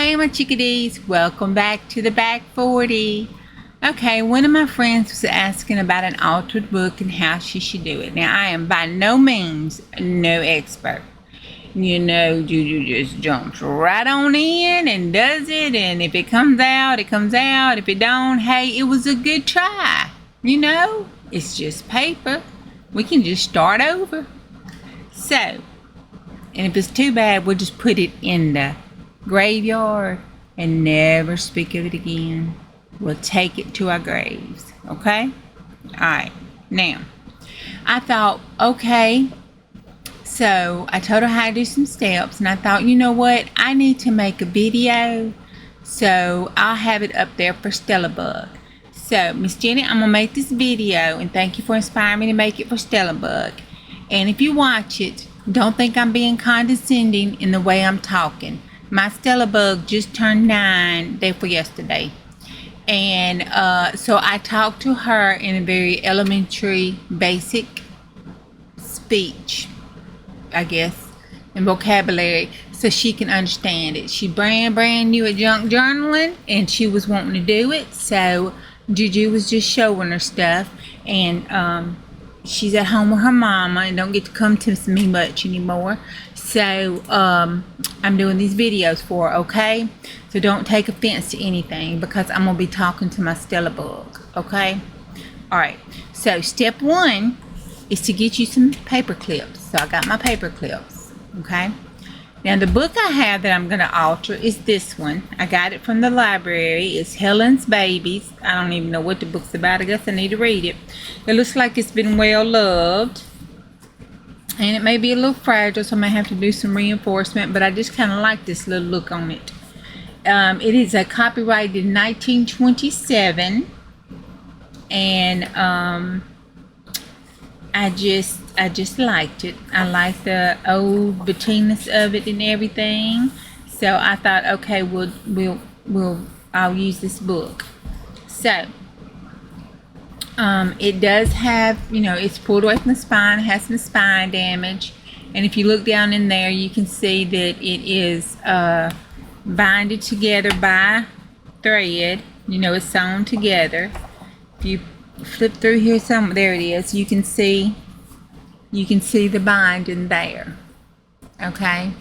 Hey my chickadees, welcome back to the back 40. Okay, one of my friends was asking about an altered book and how she should do it. Now I am by no means no expert. You know, Juju just jumps right on in and does it, and if it comes out, it comes out. If it don't, hey, it was a good try. You know, it's just paper. We can just start over. So, and if it's too bad, we'll just put it in the graveyard and never speak of it again. We'll take it to our graves. Okay? Alright. Now, I thought, okay, so I told her how to do some steps, and I thought, you know what? I need to make a video, so I'll have it up there for StellaBug. So, Miss Jenny, I'm going to make this video, and thank you for inspiring me to make it for StellaBug. And if you watch it, don't think I'm being condescending in the way I'm talking. My StellaBug just turned 9 day for yesterday. And so I talked to her in a very elementary, basic speech, I guess, and vocabulary, so she can understand it. She brand new at junk journaling, and she was wanting to do it. So Juju was just showing her stuff, and she's at home with her mama and don't get to come to me much anymore. So I'm doing these videos for her, okay? So don't take offense to anything, because I'm going to be talking to my StellaBug, okay? Alright, so step 1 is to get you some paper clips. So I got my paper clips, okay? Now the book I have that I'm going to alter is this one. I got it from the library. It's Helen's Babies. I don't even know what the book's about. I guess I need to read it. It looks like it's been well loved. And it may be a little fragile, so I may have to do some reinforcement, but I just kind of like this little look on it. It is a copyrighted 1927, and I just liked it. I like the old Bettiness of it and everything. So I thought, okay, I'll use this book. So it does have, you know, it's pulled away from the spine. It has some spine damage, and if you look down in there, you can see that it is binded together by thread. You know, it's sewn together. If you flip through here, there it is. You can see the binding there. Okay,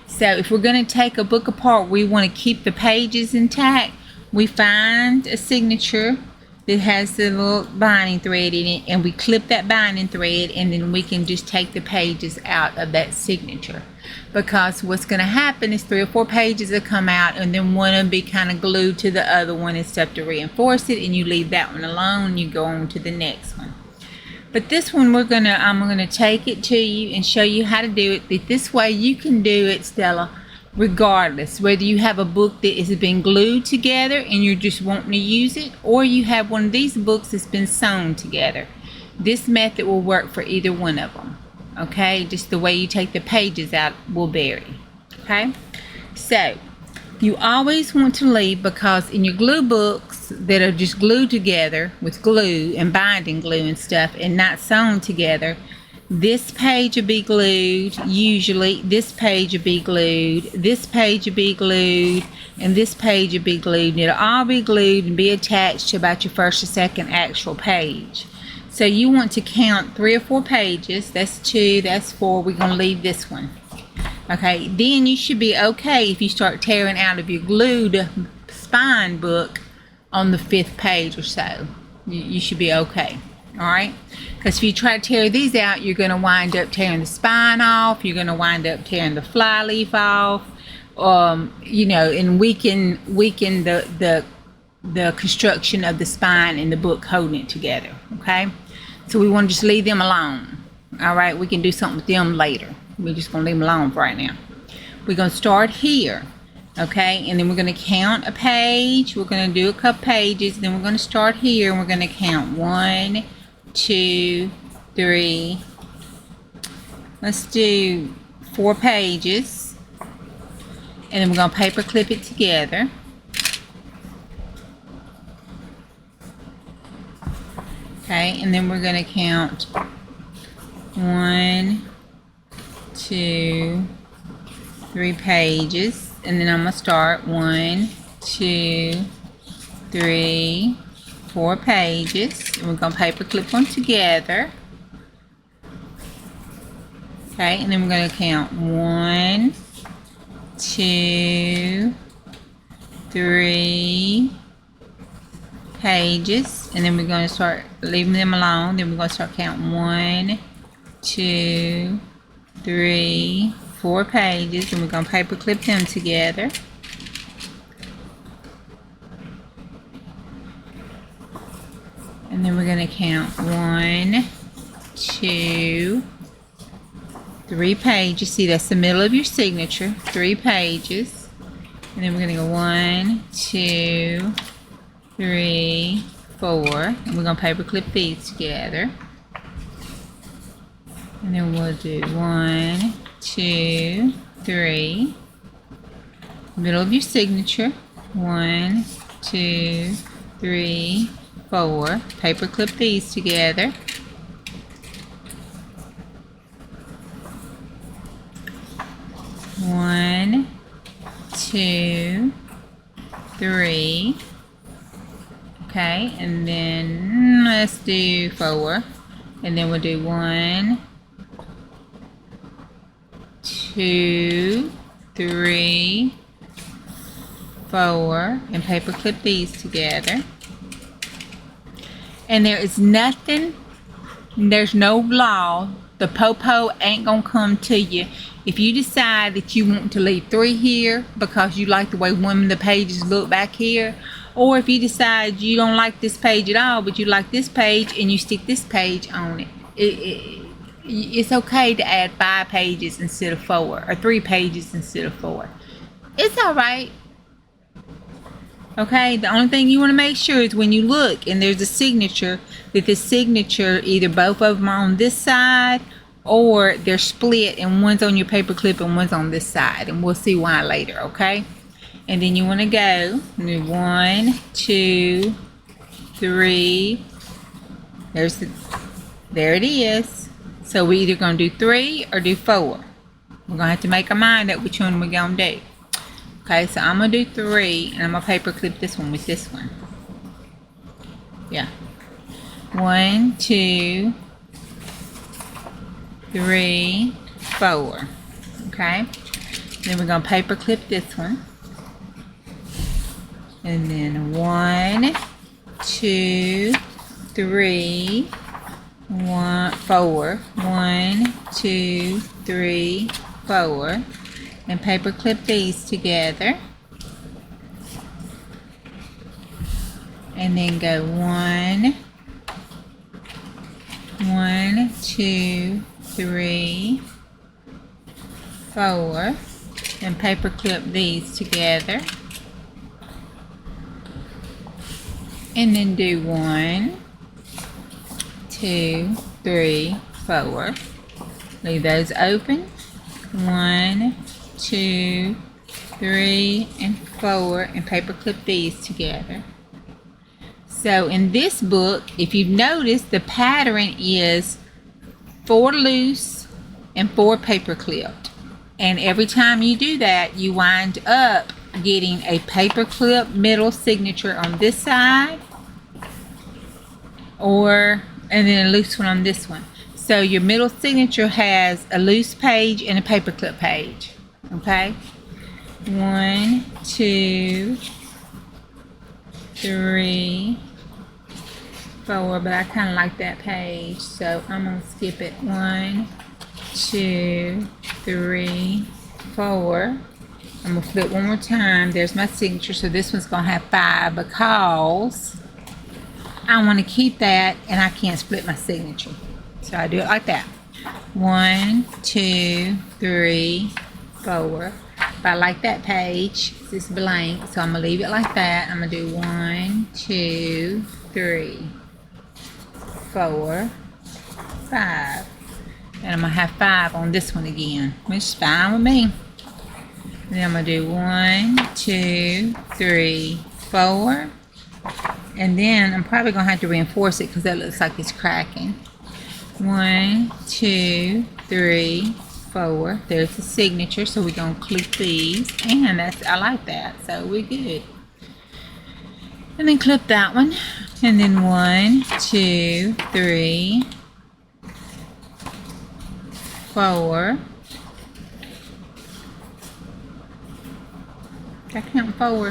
so if we're going to take a book apart, we want to keep the pages intact. We find a signature that has the little binding thread in it, and we clip that binding thread, and then we can just take the pages out of that signature. Because what's going to happen is 3 or 4 pages will come out, and then one will be kind of glued to the other one and stuff to reinforce it, and you leave that one alone and you go on to the next one. But this one I'm gonna take it to you and show you how to do it. This way you can do it, Stella, regardless whether you have a book that has been glued together and you're just wanting to use it, or you have one of these books that's been sewn together. This method will work for either one of them. Okay, just the way you take the pages out will vary. Okay, so you always want to leave, because in your glue books that are just glued together with glue and binding glue and stuff and not sewn together, this page will be glued, usually this page will be glued, this page will be glued, and this page will be glued, and it'll all be glued and be attached to about your first or second actual page. So you want to count 3 or 4 pages. That's 2, that's 4. We're going to leave this one. Okay, then you should be okay if you start tearing out of your glued spine book on the 5th page or so. You should be okay. Alright? Because if you try to tear these out, you're going to wind up tearing the spine off. You're going to wind up tearing the fly leaf off. You know, and weaken the construction of the spine and the book holding it together. Okay? So we want to just leave them alone. Alright? We can do something with them later. We're just going to leave them alone for right now. We're going to start here. Okay? And then we're going to count a page. We're going to do a couple pages. Then we're going to start here, and we're going to count 1, 2, 3. Let's do 4 pages. And then we're going to paper clip it together. Okay, and then we're going to count 1, 2, 3 pages. and then I'm gonna start 1, 2, 3, 4 pages, and we're gonna paper clip them together. Okay, and then we're gonna count 1, 2, 3 pages, and then we're going to start leaving them alone. Then we're going to start counting 1, 2, 3, 4 pages, and we're going to paper clip them together. And then we're going to count 1, 2, 3 pages. See, that's the middle of your signature. 3 pages. And then we're going to go 1, 2, 3, 4. And we're going to paper clip these together. And then we'll do 1, 2, 3. Middle of your signature. 1, 2, 3, 4. Paper clip these together. One, 2, 3. Okay, and then let's do 4. And then we'll do 1, 2, 3, 4, and paper clip these together. And there is nothing, there's no law, the po-po ain't gonna come to you. If you decide that you want to leave 3 here because you like the way one of the pages look back here, or if you decide you don't like this page at all, but you like this page and you stick this page on it, it's okay to add 5 pages instead of 4, or 3 pages instead of 4. It's all right. Okay, the only thing you want to make sure is when you look and there's a signature, that the signature, either both of them are on this side or they're split and one's on your paper clip and one's on this side, and we'll see why later. Okay, and then you want to go 1, 2, 3. There it is. So we're either going to do 3 or do 4. We're going to have to make our mind up which one we're going to do. Okay, so I'm going to do 3, and I'm going to paper clip this one with this one. Yeah. 1, 2, 3, 4. Okay. Then we're going to paper clip this one. And then 1, 2, 3, 4. 1, 2, 3, 4. And paper clip these together. And then go 1, 2, 3, 4. And paper clip these together. And then do 1, 2, 3, 4. Leave those open. 1, 2, 3, and 4, and paper clip these together. So in this book, if you've noticed, the pattern is 4 loose and 4 paper clipped. And every time you do that, you wind up getting a paper clip middle signature on this side, and then a loose one on this one. So your middle signature has a loose page and a paper clip page. Okay, 1, 2, 3, 4, but I kind of like that page, so I'm gonna skip it. 1, 2, 3, 4. I'm gonna flip one more time. There's my signature, so this one's gonna have 5 because I want to keep that and I can't split my signature, so I do it like that. 1, 2, 3, 4. But I like that page. It's blank, so I'm gonna leave it like that. I'm gonna do 1, 2, 3, 4, 5, and I'm gonna have 5 on this one again, which is fine with me. And then I'm gonna do 1, 2, 3, 4, and then I'm probably gonna have to reinforce it because that looks like it's cracking. 1, 2, 3, 4. There's the signature, so we're gonna clip these, and I like that, so we're good. And then clip that one, and then 1, 2, 3, 4. I count 4.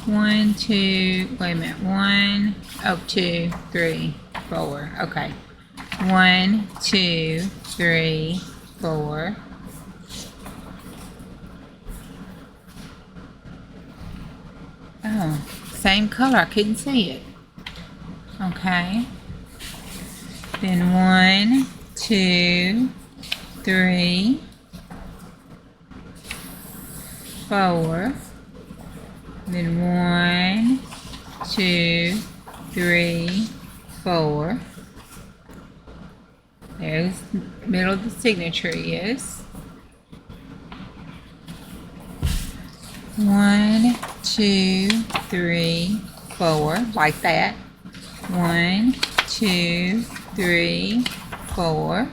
1, 2. Wait a minute. 1, 2, 3, 4. Okay. 1, 2, 3, 4. Oh, same color. I couldn't see it. Okay. Then 1, 2, 3, 4. Then 1, 2, 3, 4. There's the middle of the signature is. 1, 2, 3, 4, like that. 1, 2, 3, 4.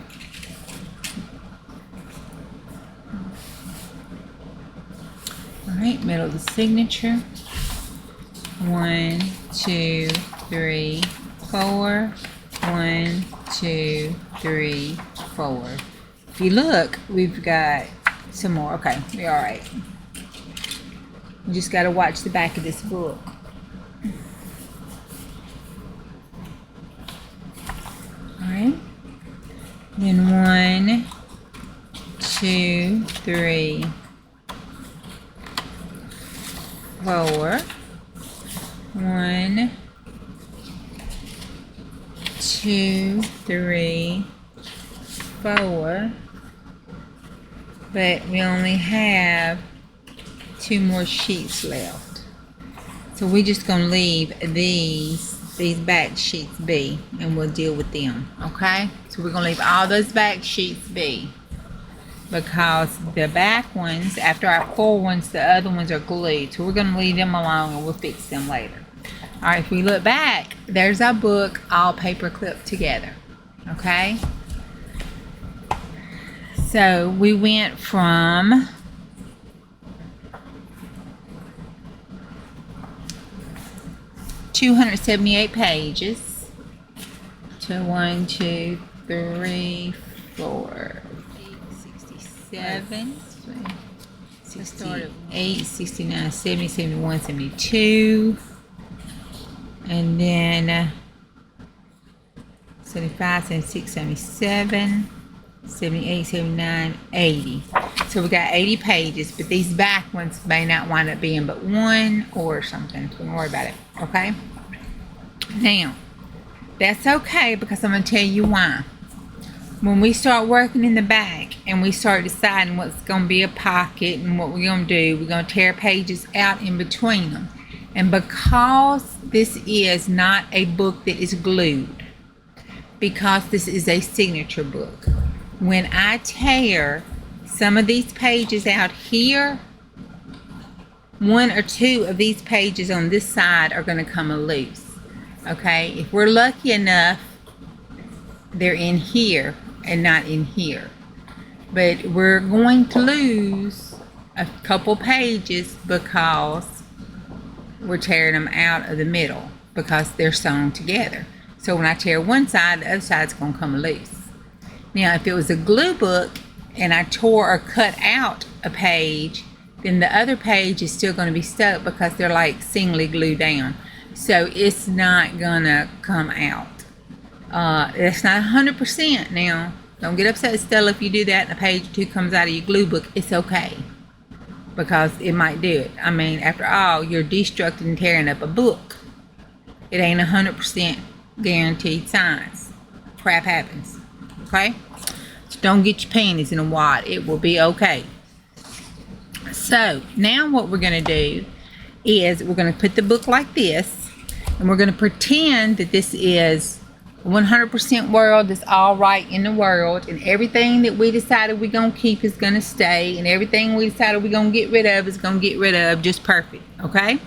Alright, middle of the signature. 1, 2, 3, 4. 1, 2, 3, 4. If you look, we've got some more. Okay, we're alright. You just got to watch the back of this book. Alright. Then 1, 2, 3, 4. 1, 2, 3, 4. But we only have 2 more sheets left. So we're just going to leave these back sheets be, and we'll deal with them. Okay? So we're going to leave all those back sheets be, because the back ones, after our 4 ones, the other ones are glued. So we're going to leave them alone and we'll fix them later. Alright, if we look back, there's our book all paper clipped together. Okay? So we went from 278 pages to 1, 2, 3, 4, 67, 68, 69, 70, 71, 72, and then 75, 76, 77, 78, 79, 80. So we got 80 pages, but these back ones may not wind up being but 1 or something. Don't worry about it, okay? Now, that's okay, because I'm going to tell you why. When we start working in the back and we start deciding what's going to be a pocket and what we're going to do, we're going to tear pages out in between them. And because this is not a book that is glued, because this is a signature book, when I tear some of these pages out here, 1 or 2 of these pages on this side are going to come loose. Okay, if we're lucky enough, they're in here and not in here. But we're going to lose a couple pages because we're tearing them out of the middle, because they're sewn together. So when I tear one side, the other side's going to come loose. Now, if it was a glue book and I tore or cut out a page, then the other page is still going to be stuck because they're like singly glued down. So it's not going to come out. It's not 100% now. Don't get upset, Stella, if you do that and a page or 2 comes out of your glue book. It's okay, because it might do it. I mean, after all, you're destructing and tearing up a book. It ain't 100% guaranteed science. Crap happens. Okay? So don't get your panties in a wad. It will be okay. So now what we're going to do is we're going to put the book like this, and we're going to pretend that this is 100% world that's all right in the world, and everything that we decided we're going to keep is going to stay, and everything we decided we're going to get rid of is going to get rid of just perfect. Okay?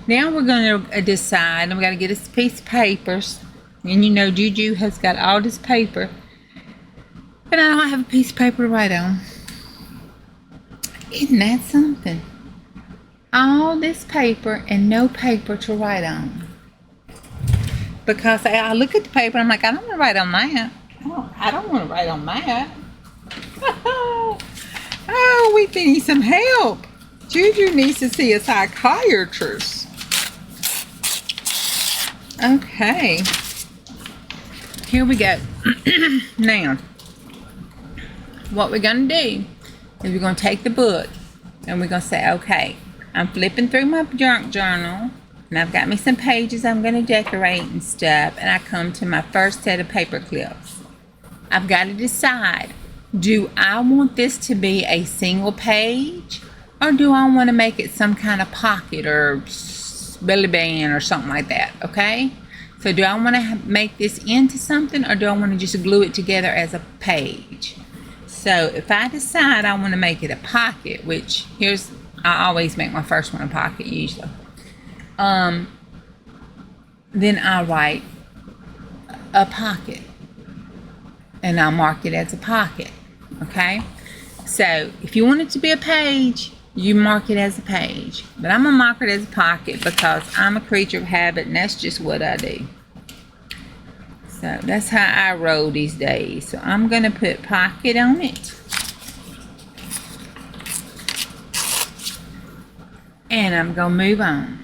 Now we're going to decide, and we got to get us a piece of papers, and you know Juju has got all this paper, But I don't have a piece of paper to write on. Isn't that something? All this paper and no paper to write on. Because I look at the paper and I'm like, I don't want to write on that. I don't want to write on that. Oh, we need some help. Juju needs to see a psychiatrist. Okay. Here we go. Now, what we're going to do is we're going to take the book and we're going to say, okay, I'm flipping through my junk journal and I've got me some pages I'm going to decorate and stuff, and I come to my first set of paper clips. I've got to decide, do I want this to be a single page or do I want to make it some kind of pocket or belly band or something like that, okay? So do I want to make this into something or do I want to just glue it together as a page? So if I decide I want to make it a pocket, which I always make my first one a pocket usually. Then I'll write a pocket and I'll mark it as a pocket, okay? So if you want it to be a page, you mark it as a page. But I'm going to mark it as a pocket because I'm a creature of habit and that's just what I do. So that's how I roll these days. So I'm going to put pocket on it. And I'm going to move on.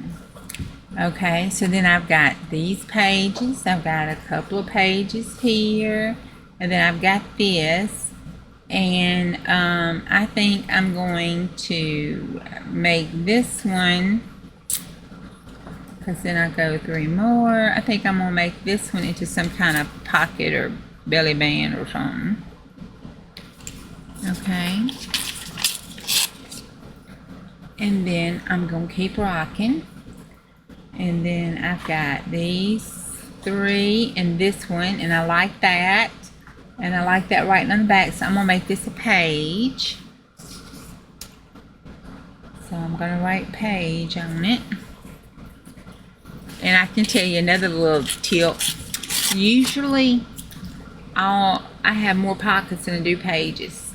Okay, so then I've got these pages. I've got a couple of pages here. And then I've got this. And I think I'm going to make this one, because then I go 3 more. I think I'm going to make this one into some kind of pocket or belly band or something. Okay. And then I'm going to keep rocking. And then I've got these 3 and this one, and I like that. And I like that writing on the back, so I'm going to make this a page. So I'm going to write page on it. And I can tell you another little tip. Usually, I have more pockets than I do pages.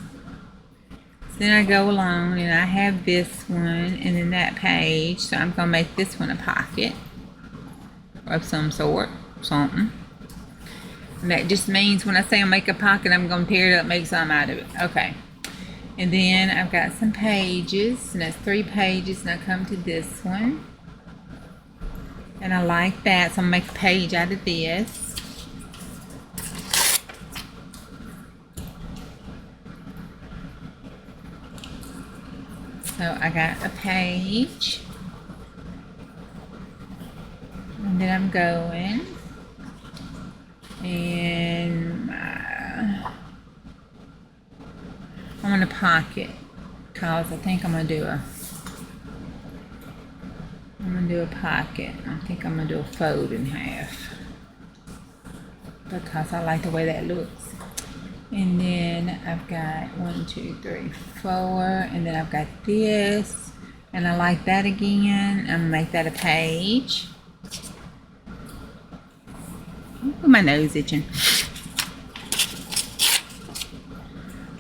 So then I go along and I have this one and then that page. So I'm going to make this one a pocket of some sort, something. And that just means when I say I'll make a pocket, I'm going to tear it up, make something out of it. Okay. And then I've got some pages, and that's 3 pages, and I come to this one. And I like that, so I'm going to make a page out of this. So I got a page. And then I'm going. And I'm going to pocket, because I think I'm going to do a pocket. I think I'm going to do a fold in half, because I like the way that looks. And then I've got 1, 2, 3, 4, and then I've got this, and I like that again. I'm going to make that a page. Ooh, my nose itching.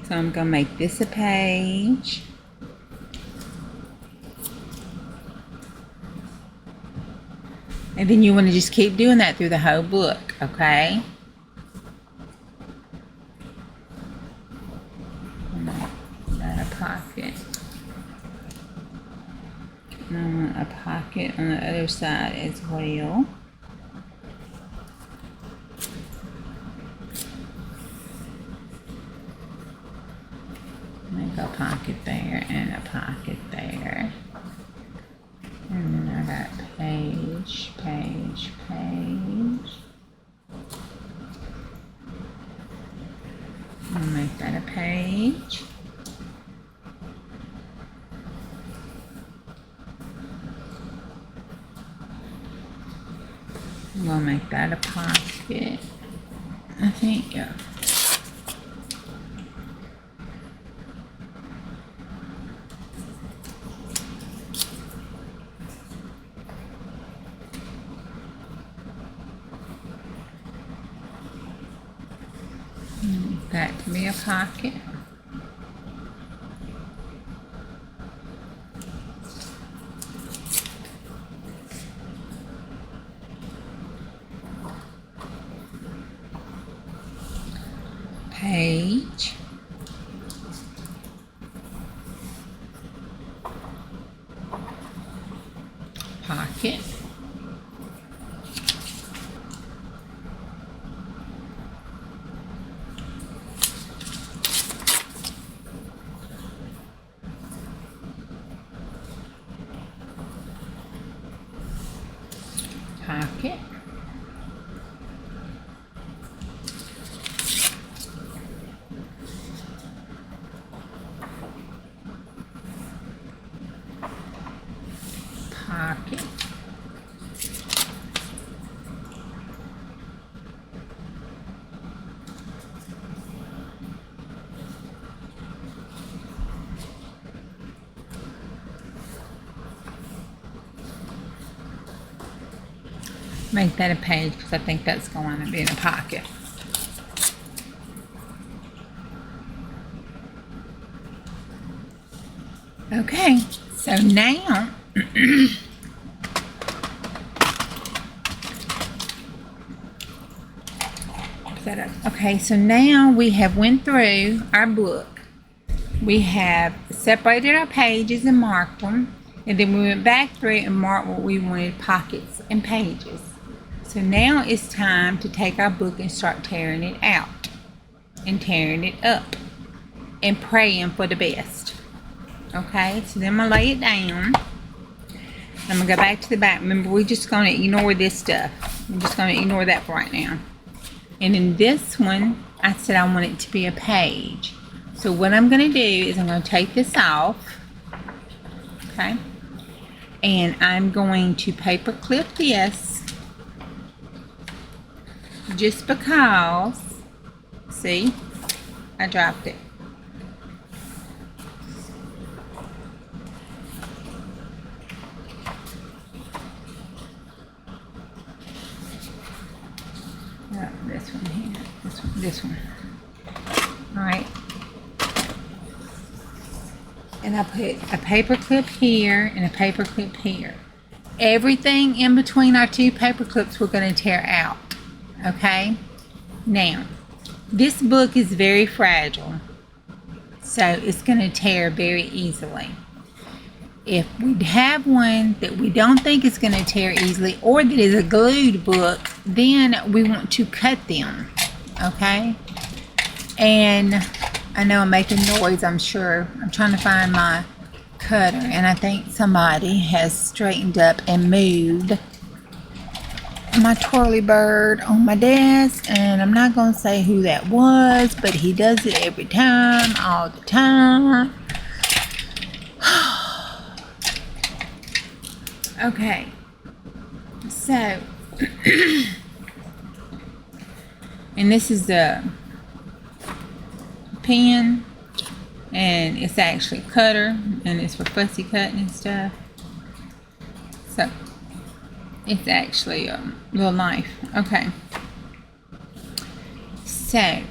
So I'm going to make this a page. And then you want to just keep doing that through the whole book, okay? That a pocket. And I want a pocket on the other side as well. Make a pocket there and a pocket there. And then I got page, page, page. I'll make that a page. I'm gonna make that a pocket. I think, yeah. that to be a pocket. Page. Pocket. Pocket. Pocket. Make that a page because I think that's going to be in a pocket. Okay, so now set up. Okay, so now we have went through our book. We have separated our pages and marked them, and then we went back through and marked what we wanted pockets and pages. So now it's time to take our book and start tearing it out and tearing it up and praying for the best. Okay, so then I'm going to lay it down. I'm going to go back to the back. Remember, we're just going to ignore this stuff. I'm just going to ignore that for right now. And in this one, I said I want it to be a page. So what I'm going to do is I'm going to take this off. Okay. And I'm going to paper clip this. Just because, see, I dropped it. Oh, this one here, this one. All right. And I put a paper clip here and a paper clip here. Everything in between our two paper clips we're going to tear out. Okay, now this book is very fragile, so it's going to tear very easily. If we have one that we don't think is going to tear easily or that is a glued book, then we want to cut them. Okay, and I know I'm making noise, I'm sure. I'm trying to find my cutter, and I think somebody has straightened up and moved my twirly bird on my desk, and I'm not going to say who that was, but he does it every time, all the time. Okay, so and this is the pen, and it's actually a cutter, and it's for fussy cutting and stuff. So it's actually a little knife. Okay. So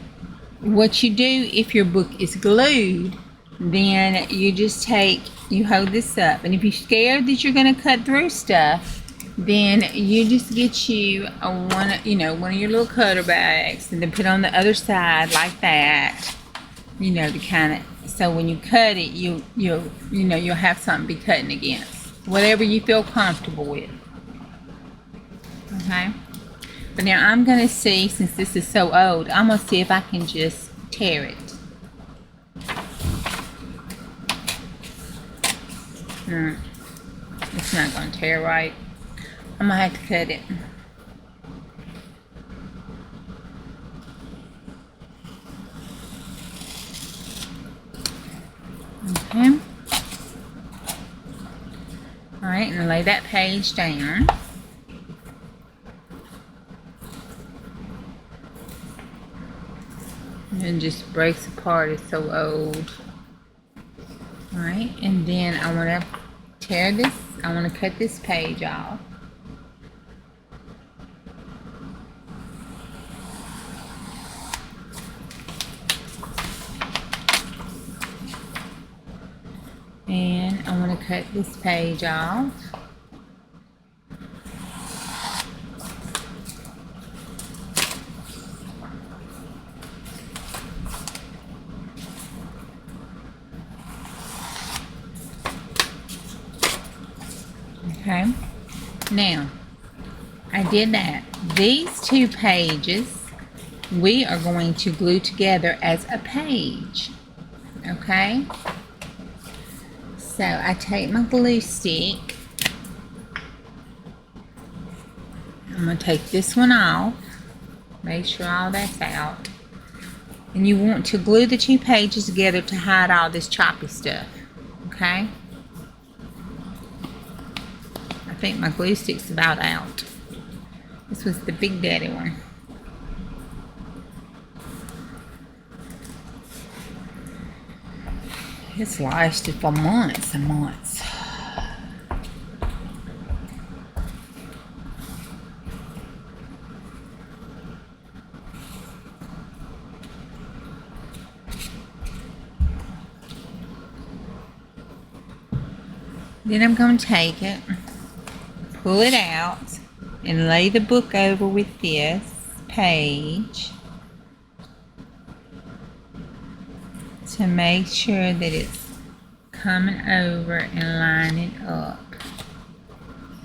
what you do if your book is glued, then you just you hold this up, and if you're scared that you're going to cut through stuff, then you just get you one of your little cutter bags, and then put on the other side like that, to kind of, so when you cut it, you'll have something to be cutting against, whatever you feel comfortable with. Okay, but now I'm going to see, since this is so old, I'm going to see if I can just tear it. It's not going to tear right. I'm going to have to cut it. Okay. Alright, and lay that page down. And it just breaks apart, it's so old. Alright, and then I want to tear this, I want to cut this page off. And I want to cut this page off. Okay, now I did that. These two pages we are going to glue together as a page. Okay, so I take my glue stick. I'm going to take this one off. Make sure all that's out. And you want to glue the two pages together to hide all this choppy stuff. Okay? I think my glue stick's about out. This was the Big Daddy one. It's lasted for months and months. Then I'm going to take it, pull it out, and lay the book over with this page to make sure that it's coming over and lining up.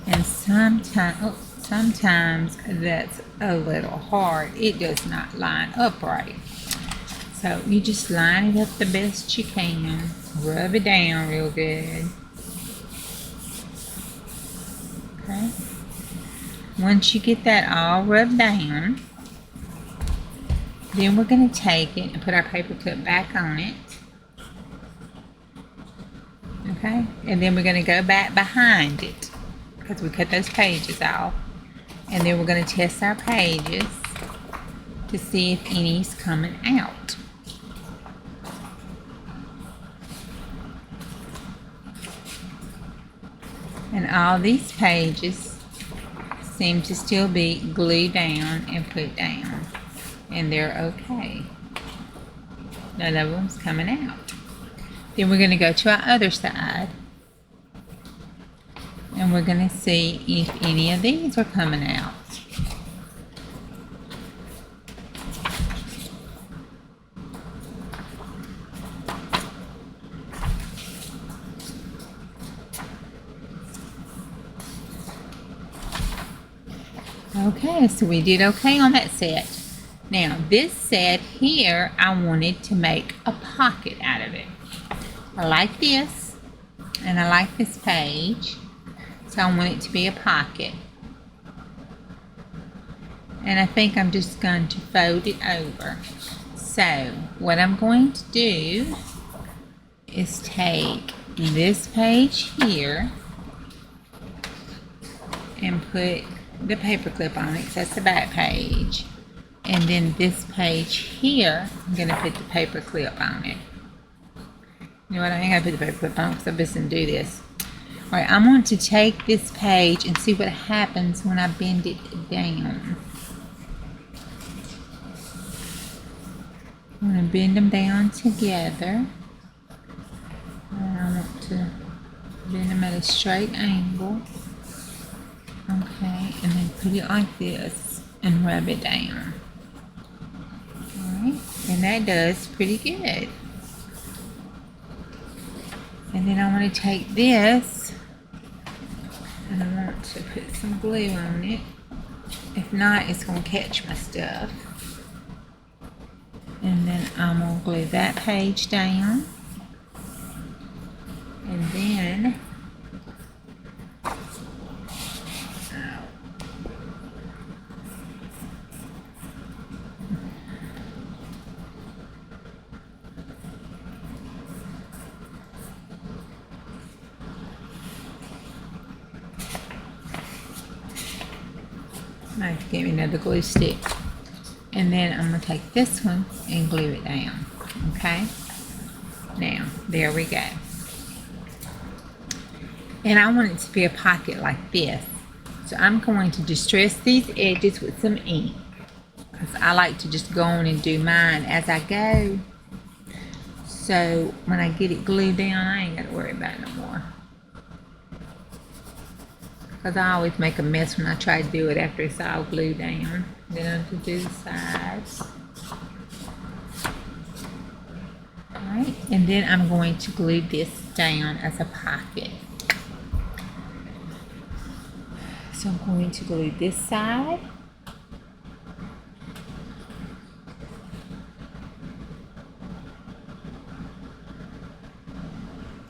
And sometimes that's a little hard. It does not line up right. So you just line it up the best you can. Rub it down real good. Okay. Once you get that all rubbed down, then we're going to take it and put our paper clip back on it. Okay, and then we're going to go back behind it because we cut those pages off. And then we're going to test our pages to see if any's coming out. And all these pages seem to still be glued down and put down. And they're okay. None of them's coming out. Then we're going to go to our other side. And we're going to see if any of these are coming out. Okay, so we did okay on that set. Now, this set here, I wanted to make a pocket out of it. I like this, and I like this page, so I want it to be a pocket. And I think I'm just going to fold it over. So, what I'm going to do is take this page here and put the paper clip on it, because that's the back page. And then this page here, I'm going to put the paper clip on it. You know what, I ain't going to put the paper clip on because I'm just going to do this. Alright, I'm going to take this page and see what happens when I bend it down. I'm going to bend them down together. And I want to bend them at a straight angle. Okay, and then put it like this and rub it down. Alright, and that does pretty good. And then I want to take this and I want to put some glue on it. If not, it's going to catch my stuff. And then I'm going to glue that page down. And then I have to get me another glue stick. And then I'm going to take this one and glue it down. Okay? Now, there we go. And I want it to be a pocket like this. So I'm going to distress these edges with some ink. Because I like to just go on and do mine as I go. So when I get it glued down, I ain't got to worry about it no more. Because I always make a mess when I try to do it after it's all glued down. Then I have to do the sides. Alright, and then I'm going to glue this down as a pocket. So I'm going to glue this side.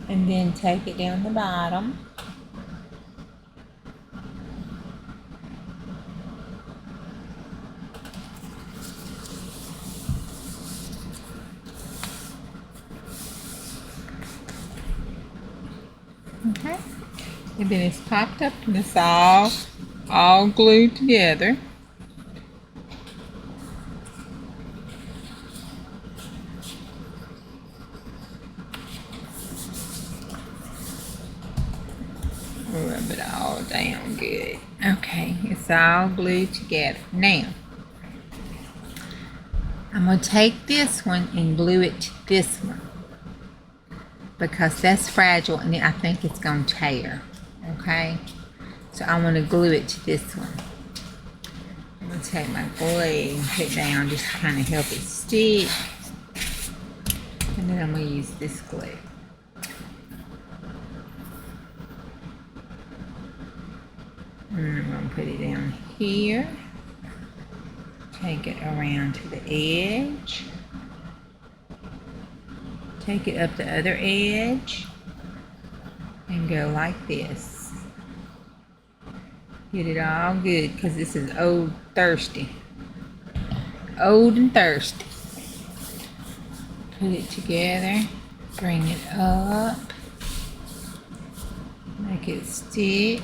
And then take it down the bottom. Okay, and then it's popped up and it's all glued together. Rub it all down good. Okay, it's all glued together. Now, I'm going to take this one and glue it to this one, because that's fragile and I think it's going to tear. Okay, so I want to glue it to this one. I'm going to take my glue and put it down just to kind of help it stick. And then I'm going to use this glue. And I'm going to put it down here. Take it around to the edge. Take it up the other edge. And go like this. Get it all good, because this is old thirsty. Old and thirsty. Put it together. Bring it up. Make it stick.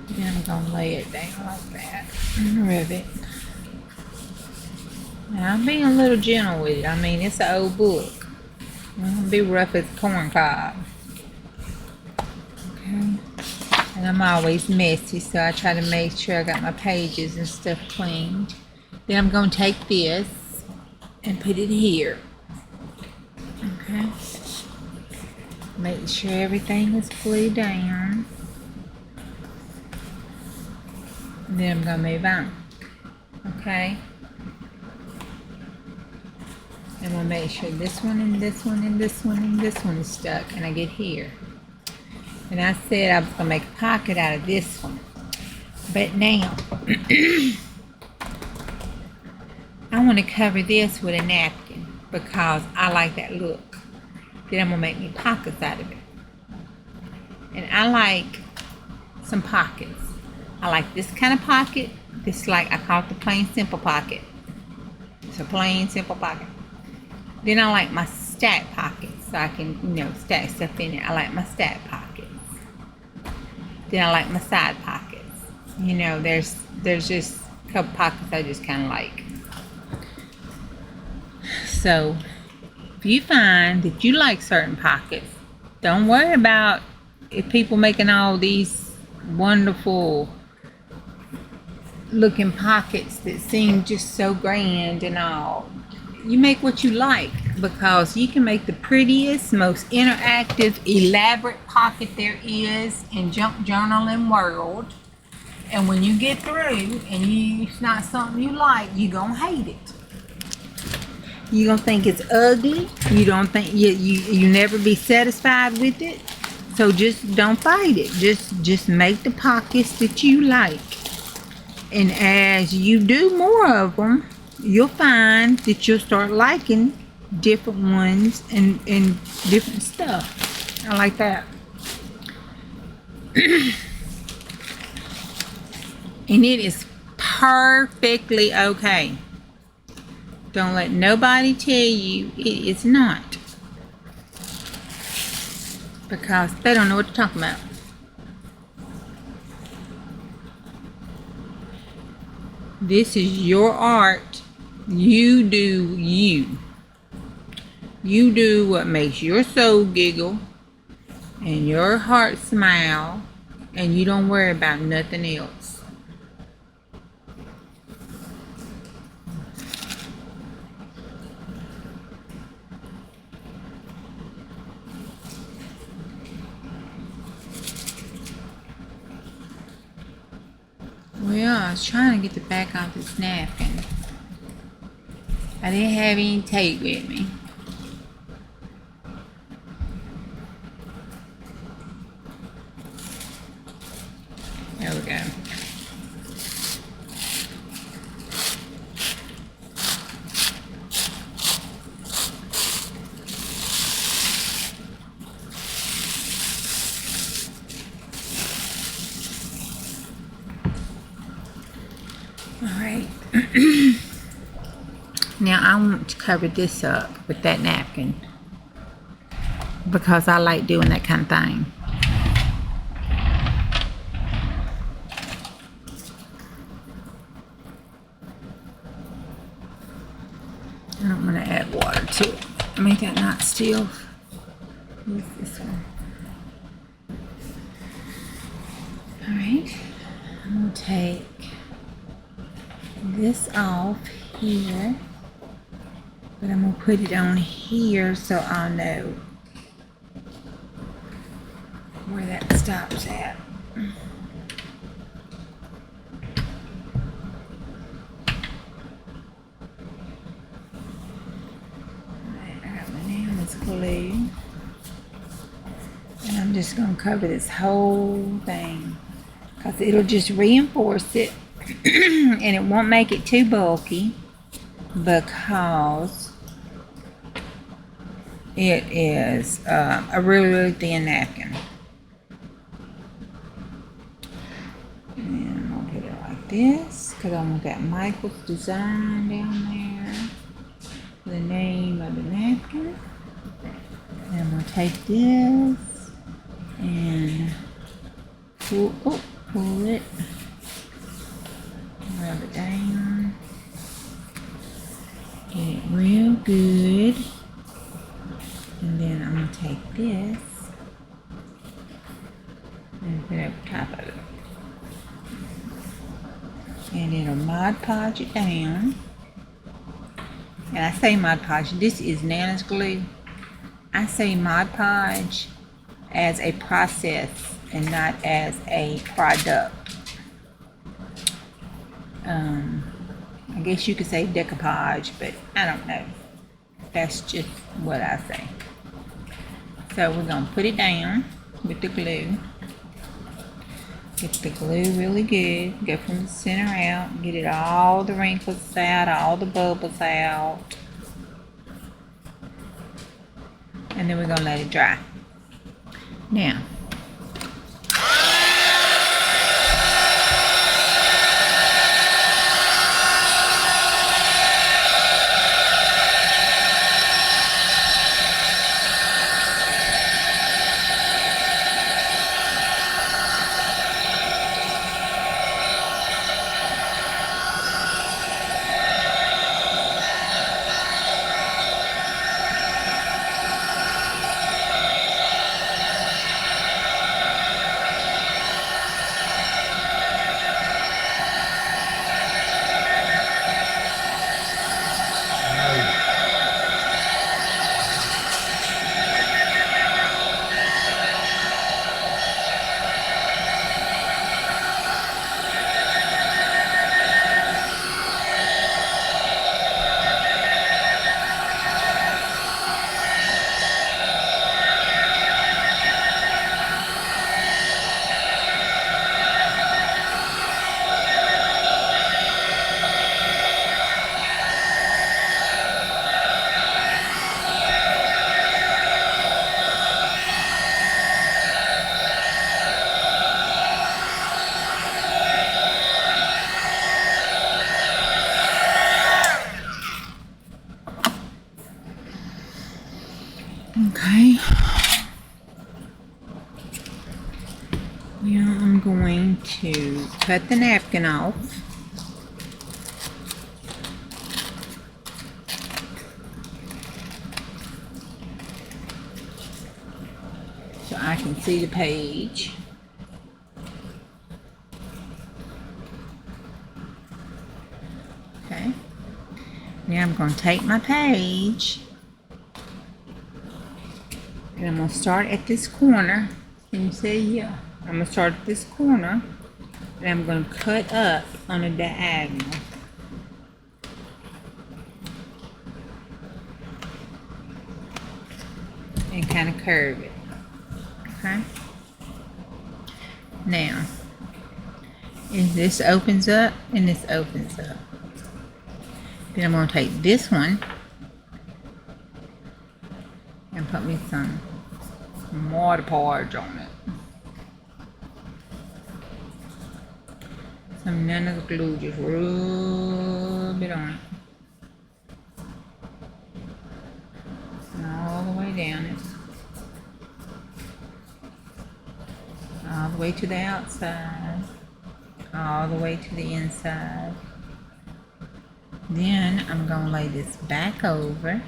Then I'm going to lay it down like that and rub it. Now I'm being a little gentle with it. I mean, it's an old book. I'm going to be rough as a corn cob. Okay. And I'm always messy, so I try to make sure I got my pages and stuff cleaned. Then I'm going to take this and put it here. Okay. Make sure everything is glued down. And then I'm going to move on. Okay. And we'll make sure this one and this one and this one and this one is stuck. And I get here. And I said I was going to make a pocket out of this one. But now, I want to cover this with a napkin because I like that look. Then I'm going to make me pockets out of it. And I like some pockets. I like this kind of pocket. This, like, I call it the plain simple pocket. It's a plain simple pocket. Then I like my stack pockets, so I can, stack stuff in it. I like my stack pockets. Then I like my side pockets. There's just a couple pockets I just kind of like. So, if you find that you like certain pockets, don't worry about if people making all these wonderful looking pockets that seem just so grand and all. You make what you like, because you can make the prettiest, most interactive, elaborate pocket there is in junk journaling world. And when you get through and it's not something you like, you're gonna hate it. You're gonna think it's ugly. You don't think you never be satisfied with it. So just don't fight it. Just make the pockets that you like. And as you do more of them, you'll find that you'll start liking different ones and different stuff. I like that. And it is perfectly okay. Don't let nobody tell you it is not. Because they don't know what to talk about. This is your art. You do you. You do what makes your soul giggle and your heart smile, and you don't worry about nothing else. Well, I was trying to get the back off this napkin. I didn't have any tape with me. There we go. Alright. Now I want to cover this up with that napkin because I like doing that kind of thing. I don't want to add water to it. Make that not still. What's this one? Alright. I'm going to take this off here. But I'm going to put it on here so I'll know where that stops at. Glue, and I'm just going to cover this whole thing because it'll just reinforce it and it won't make it too bulky because it is a really thin napkin. And I'm going to put it like this because I want that Michael's design down there, the name of the napkin. And I'm going to take this and pull it, rub it down, get it real good, and then I'm going to take this and put it over top of it. And it'll Mod Podge it down. And I say Mod Podge, this is Nana's glue. I say Mod Podge as a process and not as a product. I guess you could say decoupage, but I don't know. That's just what I say. So we're going to put it down with the glue. Get the glue really good. Go from the center out. Get it all the wrinkles out, all the bubbles out. And then we're going to let it dry. Now, okay. Now I'm going to cut the napkin off. So I can see the page. Okay. Now I'm going to take my page and I'm going to start at this corner. Can you see? Yeah. I'm going to start at this corner And I'm going to cut up on a diagonal. And kind of curve it. Okay. Now, if this opens up and this opens up, then I'm going to take this one and put me some Mortar porridge on it. Some none of the glue, just rub it on it. All the way down it. All the way to the outside. All the way to the inside. Then I'm going to lay this back over.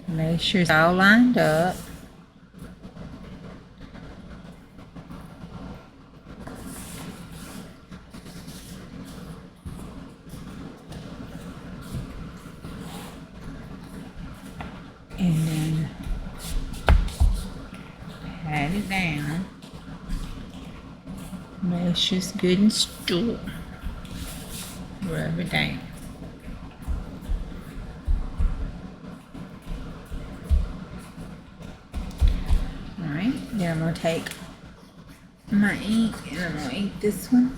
Make sure it's all lined up. And then pat it down. Make sure it's good and still. Rub it down. Alright, then I'm going to take my ink and I'm going to ink this one.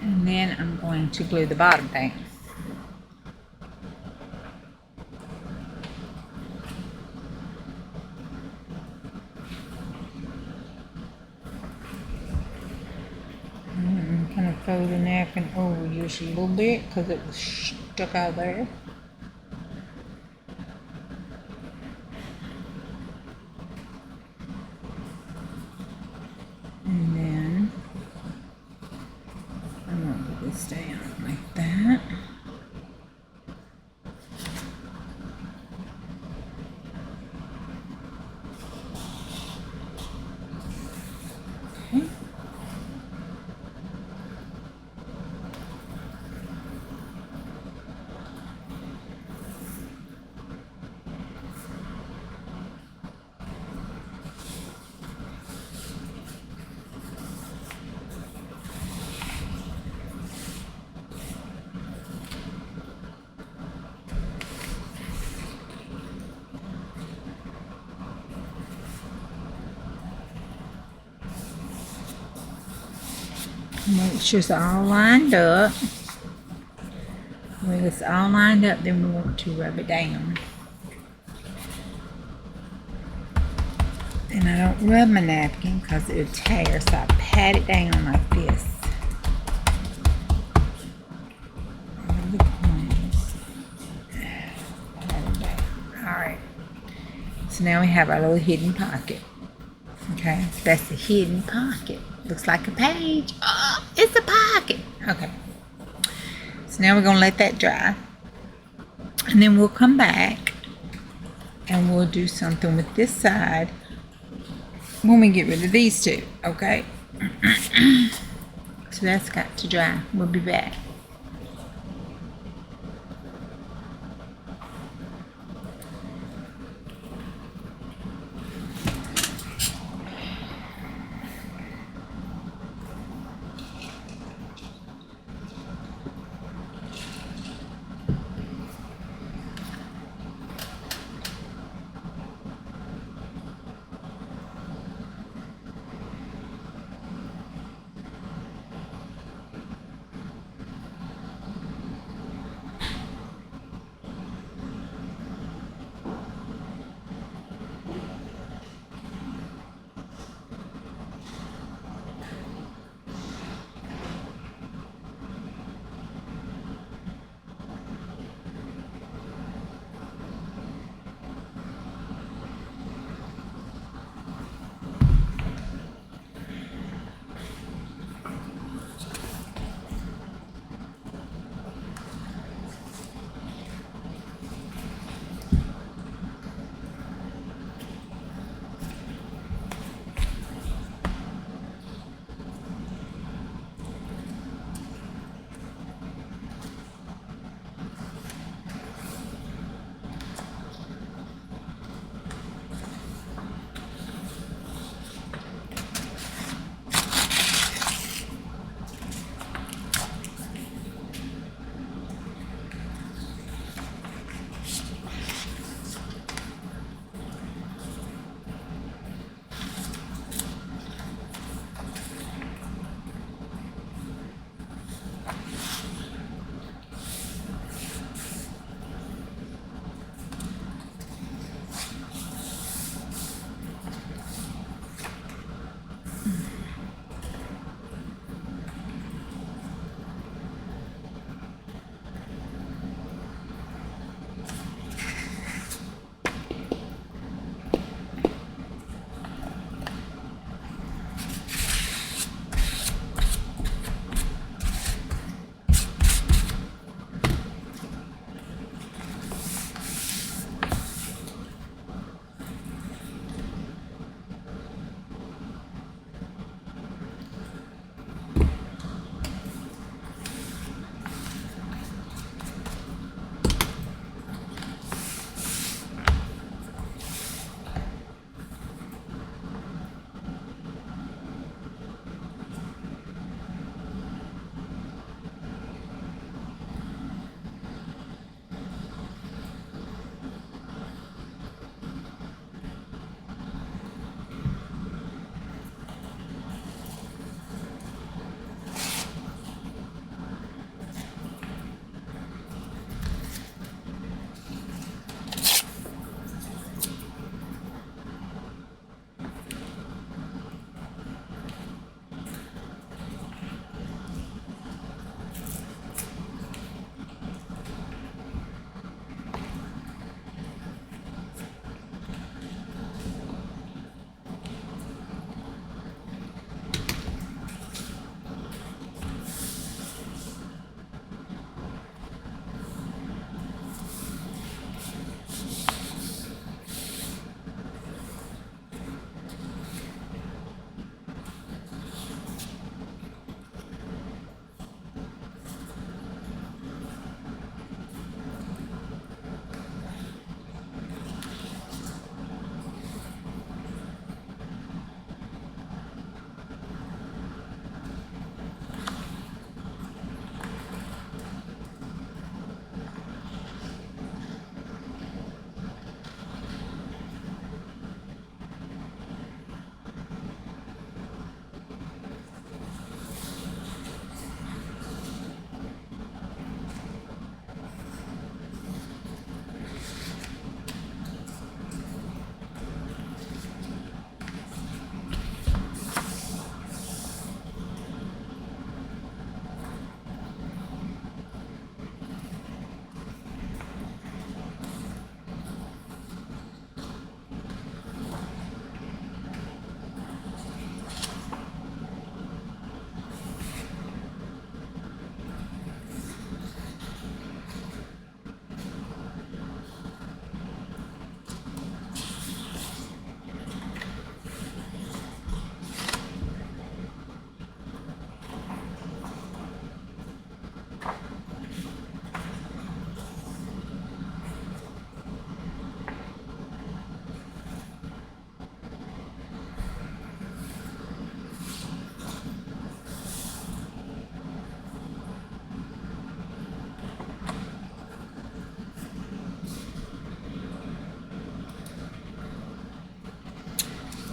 And then I'm going to glue the bottom down. I'm kind of fold the napkin over just a little bit because it was stuck out there. And then I'm going to put this down like that. Okay. Make sure it's all lined up. When it's all lined up, then we want to rub it down. And I don't rub my napkin because it would tear, so I pat it down like this. Alright. So now we have our little hidden pocket. Okay, so that's the hidden pocket. Looks like a page. Oh, it's a pocket. Okay. So now we're going to let that dry. And then we'll come back and we'll do something with this side when we get rid of these two. Okay. So that's got to dry. We'll be back.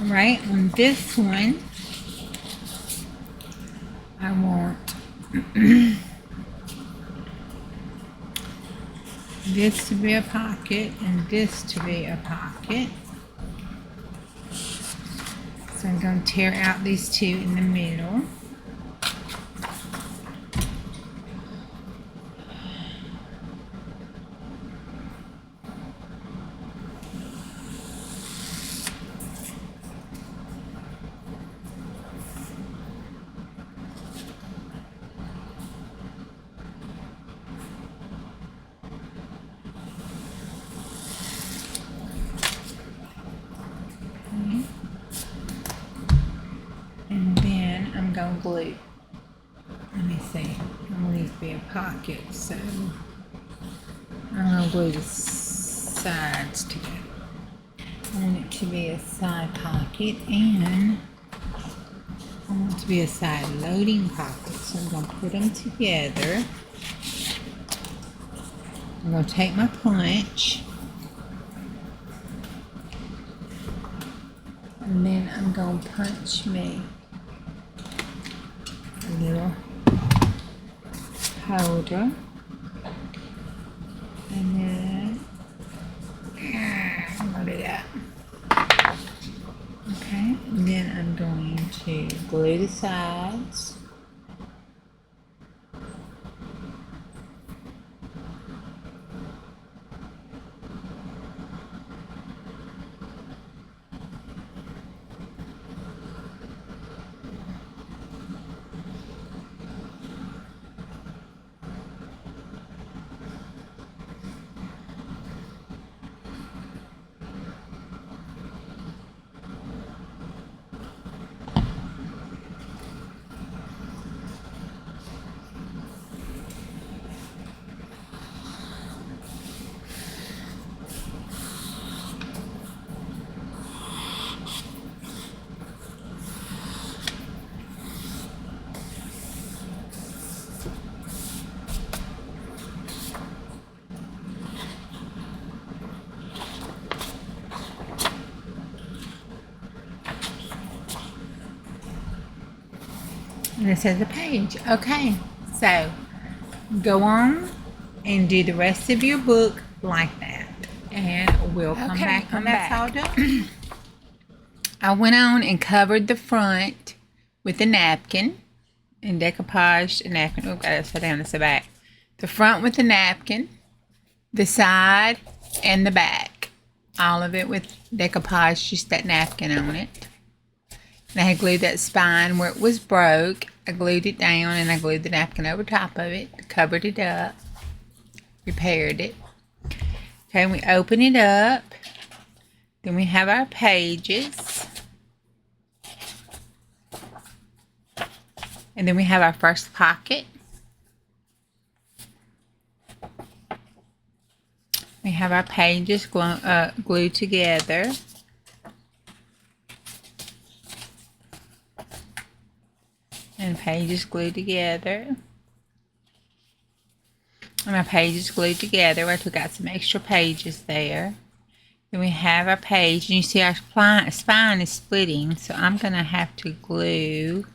Right on this one, I want this to be a pocket and this to be a pocket. So I'm going to tear out these two in the middle. And then I'm going to glue. Let me see. I want these to be a pocket, so I'm going to glue the sides together. I want it to be a side pocket, and I want it to be a side loading pocket. So I'm going to put them together. I'm going to take my punch, and then I'm going to punch me a little holder, and then load it up. Okay, and then I'm going to glue the sides. And this is a page. Okay, so go on and do the rest of your book like that, and we'll come back when that's all done. I went on and covered the front with a napkin and decoupaged a napkin. Oh, got upside down. It's the back. The front with a napkin, the side and the back. All of it with decoupage, just that napkin on it. And I had glued that spine where it was broke. I glued it down and I glued the napkin over top of it, covered it up, repaired it. Okay, and we open it up. Then we have our pages. And then we have our first pocket. We have our pages glued together. And pages glued together. And my pages glued together. I took out some extra pages there. Then we have our page. And you see our spine is splitting. So I'm going to have to glue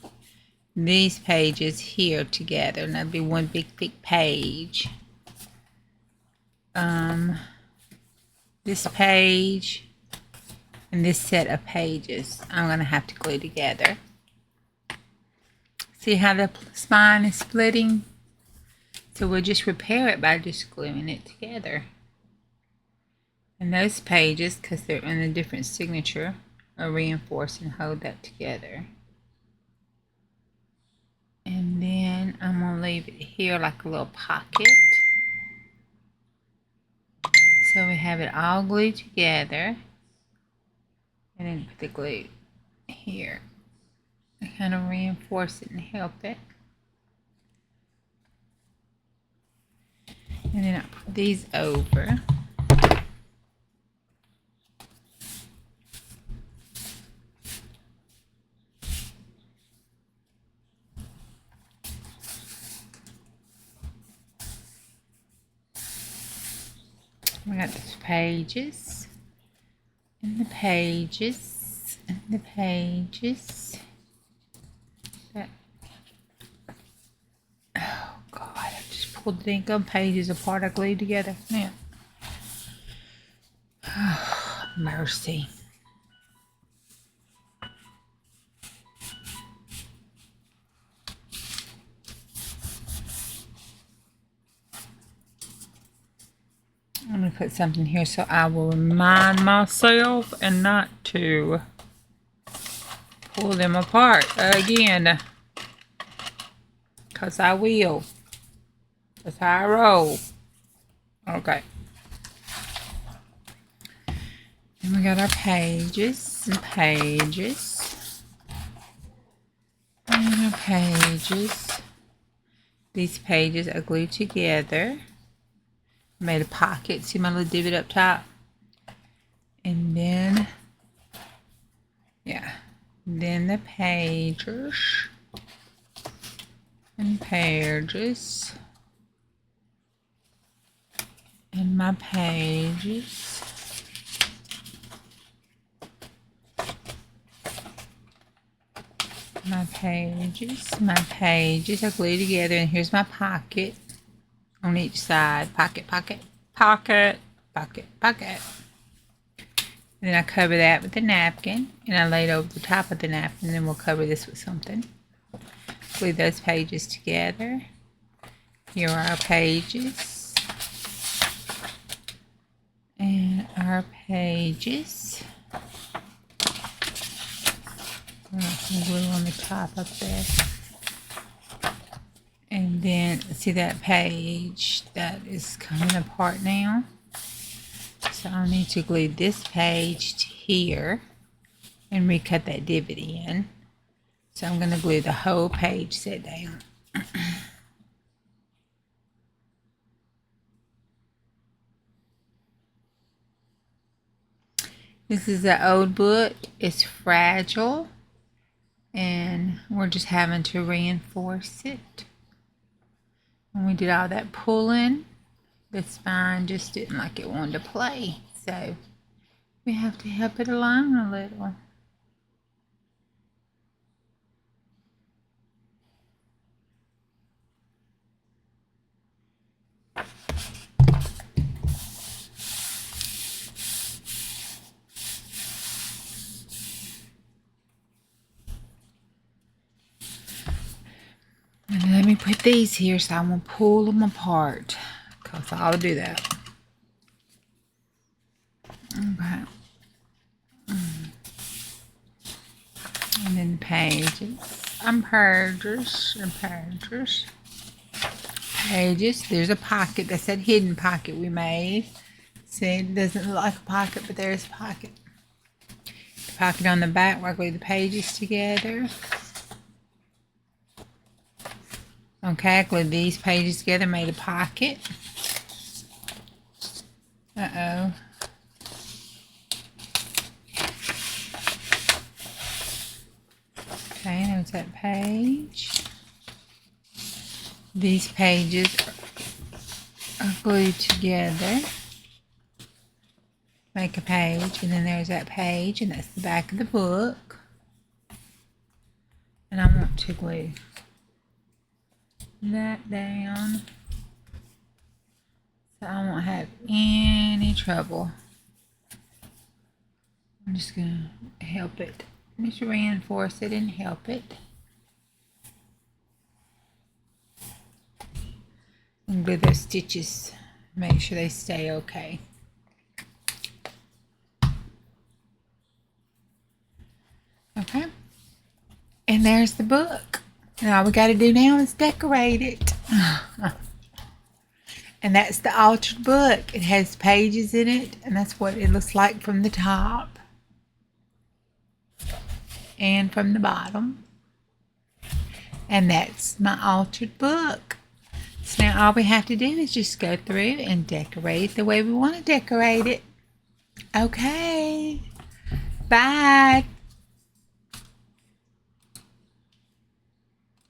these pages here together. And that'll be one big thick page. This page and this set of pages I'm going to have to glue together. See how the spine is splitting? So we'll just repair it by just gluing it together. And those pages, because they're in a different signature, are reinforced and hold that together. And then I'm going to leave it here like a little pocket. So we have it all glued together. And then put the glue here. I kind of reinforce it and help it. And then I put these over. We got the pages and the pages. and the pages. Oh God, I just pulled the dang pages apart. I glued together. Yeah. Oh, mercy. I'm going to put something here so I will remind myself and not to pull them apart again. Because I will. That's how I roll. Okay. And we got our pages and pages. And our pages. These pages are glued together. Made a pocket. See my little divot up top? And then, yeah. Then the pages. And pages. And my pages. My pages are glued together, and here's my pocket on each side. Pocket, pocket, pocket, pocket, pocket. And then I cover that with a napkin, and I lay it over the top of the napkin, and then we'll cover this with something. Glue those pages together. Here are our pages. And our pages. Some glue on the top up there. And then see that page that is coming apart now. So I'll need to glue this page to here and recut that divot in. So I'm going to glue the whole page set down. This is an old book. It's fragile. And we're just having to reinforce it. When we did all that pulling, the spine just didn't like it wanted to play. So we have to help it along a little. And let me put these here so I'm going to pull them apart. Because I'll do that. Okay. And then pages. Pages. There's a pocket. That's that hidden pocket we made. See, it doesn't look like a pocket, but there's a pocket. The pocket on the back where I glue the pages together. Okay, I glued these pages together, made a pocket. Uh-oh. Okay, there's that page. These pages are glued together. Make a page, and then there's that page, and that's the back of the book. And I want to glue that down so I won't have any trouble. I'm just going to help it. Just reinforce it and help it. And glue those stitches. Make sure they stay okay. Okay. And there's the book. And all we got to do now is decorate it. And that's the altered book. It has pages in it, and that's what it looks like from the top and from the bottom. And that's my altered book. So now all we have to do is just go through and decorate the way we want to decorate it. Okay. Bye.